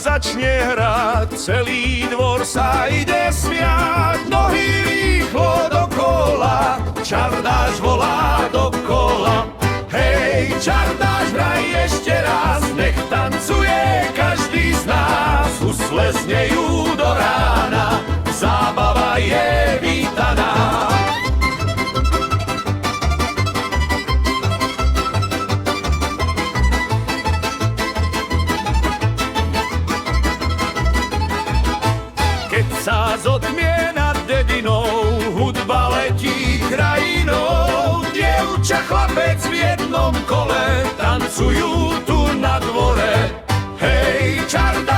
začne hrať, celý dvor sa ide smiať. Nohy rýchlo dokola, čardáš volá dokola. Hej, čardáš, hraj ešte raz, nech tancuje každý z nás. Husle znejú do rána, zábava je vítaná. Keď sa zotmie nad dedinou, hudba letí krajinou. Dievča, chlapec v jednom kole tancujú tu na dvore. Hej, čarda,